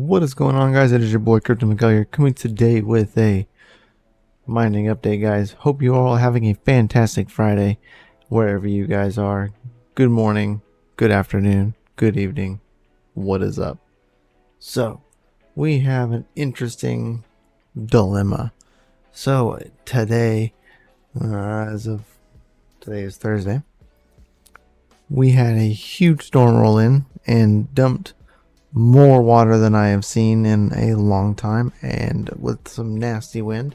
What is going on, guys? It is your boy CryptoMykel here, coming today with a mining update, guys. Hope you are all having a fantastic Friday wherever you guys are. Good morning, good afternoon, good evening. What is up? So we have an interesting dilemma. So today, today is Thursday, we had a huge storm roll in and dumped more water than I have seen in a long time, and with some nasty wind.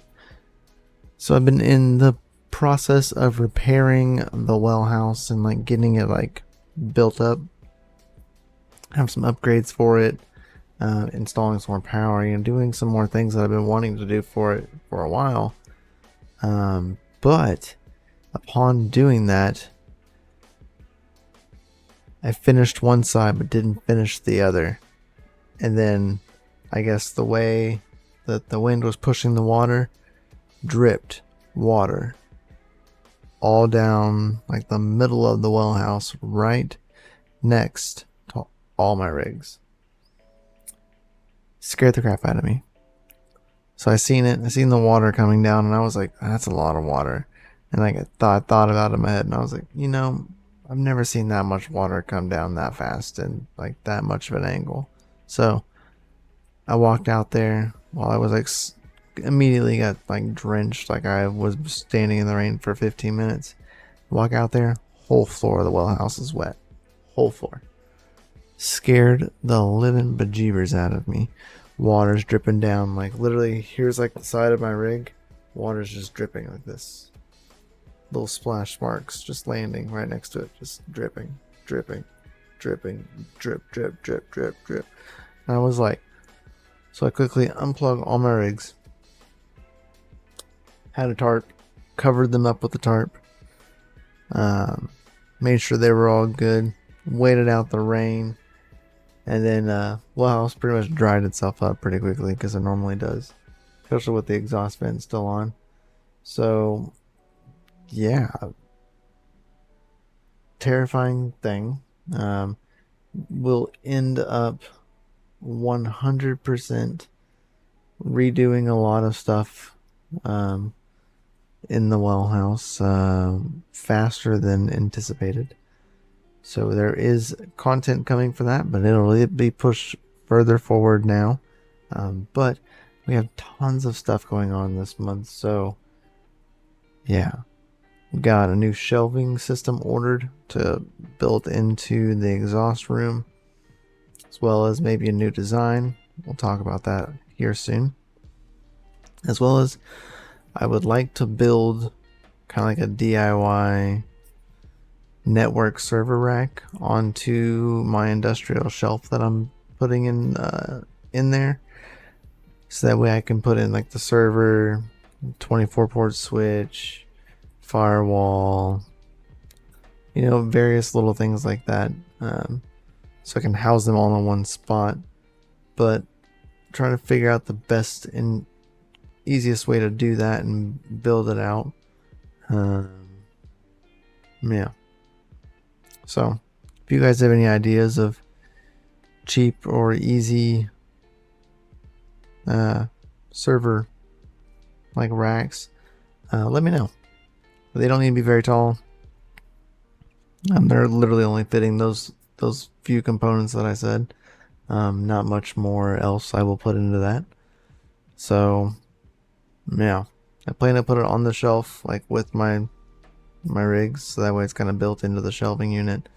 So I've been in the process of repairing the well house and like getting it like built up. Have some upgrades for it, installing some more power, and doing some more things that I've been wanting to do for it for a while. But upon doing that, I finished one side but didn't finish the other. And then I guess the way that the wind was pushing the water, dripped water all down like the middle of the well house, right next to all my rigs. Scared the crap out of me. So I seen the water coming down, and I was like, that's a lot of water. And I thought about it in my head, and I was like, I've never seen that much water come down that fast and like that much of an angle. So I walked out there while I was like immediately got like drenched, like I was standing in the rain for 15 minutes. Walk out there, whole floor of the well house is wet. Whole floor. Scared the living bejeebers out of me. Water's dripping down, like literally here's like the side of my rig. Water's just dripping like this. Little splash marks just landing right next to it, just dripping, drip, drip, drip, drip. And I was like, so I quickly unplugged all my rigs, had a tarp, covered them up with the tarp, made sure they were all good, waited out the rain, and then well house pretty much dried itself up pretty quickly, because it normally does, especially with the exhaust vent still on. So yeah, terrifying thing. We'll end up 100% redoing a lot of stuff in the well house faster than anticipated. So there is content coming for that, but it'll be pushed further forward now. But we have tons of stuff going on this month, so yeah. Got a new shelving system ordered to build into the exhaust room, as well as maybe a new design. We'll talk about that here soon. As well as I would like to build kind of like a DIY network server rack onto my industrial shelf that I'm putting in there, so that way I can put in like the server, 24 port switch, firewall, various little things like that, so I can house them all in one spot. But trying to figure out the best and easiest way to do that and build it out. Yeah. So if you guys have any ideas of cheap or easy server like racks, let me know. They don't need to be very tall. They're literally only fitting those few components that I said. Not much more else I will put into that. So yeah, I plan to put it on the shelf like with my rigs, so that way it's kind of built into the shelving unit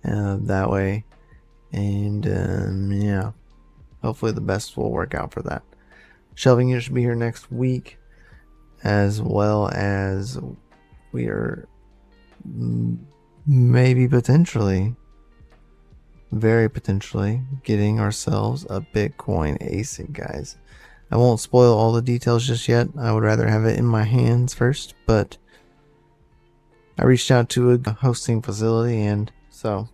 that way. And yeah, hopefully the best will work out for that. Shelving unit should be here next week, as well as we are maybe very potentially getting ourselves a Bitcoin ASIC, guys. I won't spoil all the details just yet. I would rather have it in my hands first, but I reached out to a hosting facility, and so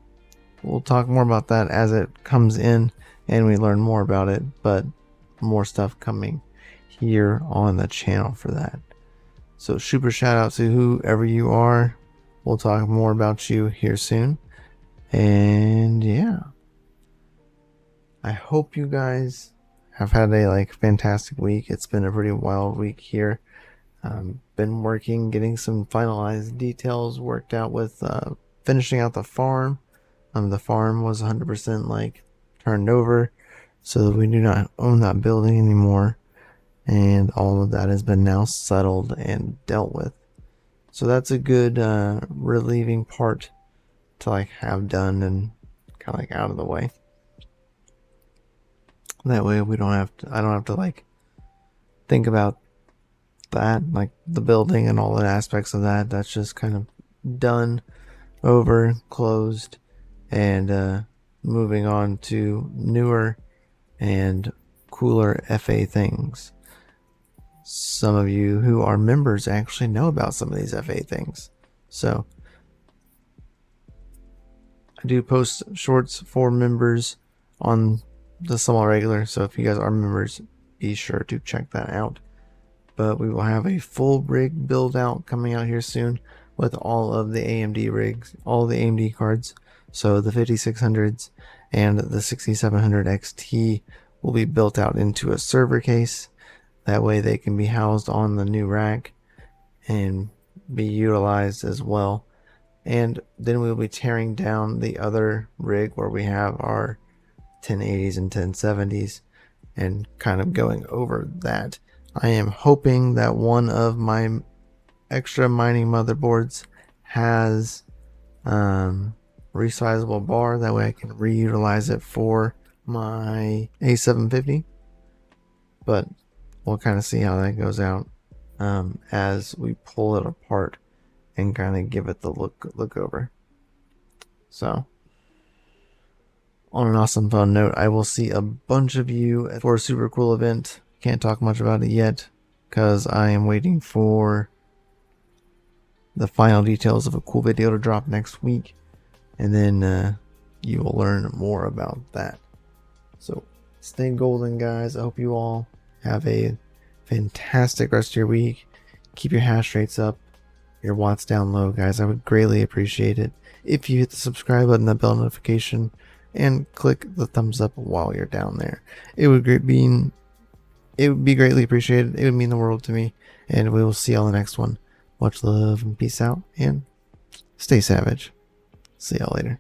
we'll talk more about that as it comes in and we learn more about it. But more stuff coming here on the channel for that. So super shout out to whoever you are. We'll talk more about you here soon. And yeah, I hope you guys have had a like fantastic week. It's been a pretty wild week here. Been working, getting some finalized details worked out with finishing out the farm. The farm was 100% like turned over, so that we do not own that building anymore, and all of that has been now settled and dealt with. So that's a good relieving part to like have done and kind of like out of the way. That way we don't have to, I don't have to like think about that, like the building and all the aspects of that. That's just kind of done, over, closed, and moving on to newer and cooler FA things. Some of you who are members actually know about some of these FA things. So I do post shorts for members on the somewhat regular. So if you guys are members, be sure to check that out. But we will have a full rig build out coming out here soon with all of the AMD rigs, all the AMD cards. So the 5600s and the 6700 XT will be built out into a server case. That way they can be housed on the new rack and be utilized as well. And then we'll be tearing down the other rig where we have our 1080s and 1070s and kind of going over that. I am hoping that one of my extra mining motherboards has resizable bar. That way I can reutilize it for my A750. But we'll kind of see how that goes out as we pull it apart and kind of give it the look over. So on an awesome fun note, I will see a bunch of you for a super cool event. Can't talk much about it yet because I am waiting for the final details of a cool video to drop next week, and then you will learn more about that. So stay golden, guys. I hope you all have a fantastic rest of your week. Keep your hash rates up, your watts down low, guys. I would greatly appreciate it if you hit the subscribe button, that bell notification, and click the thumbs up while you're down there. It would be greatly appreciated. It would mean the world to me. And we will see you on the next one. Much love and peace out, and stay savage. See y'all later.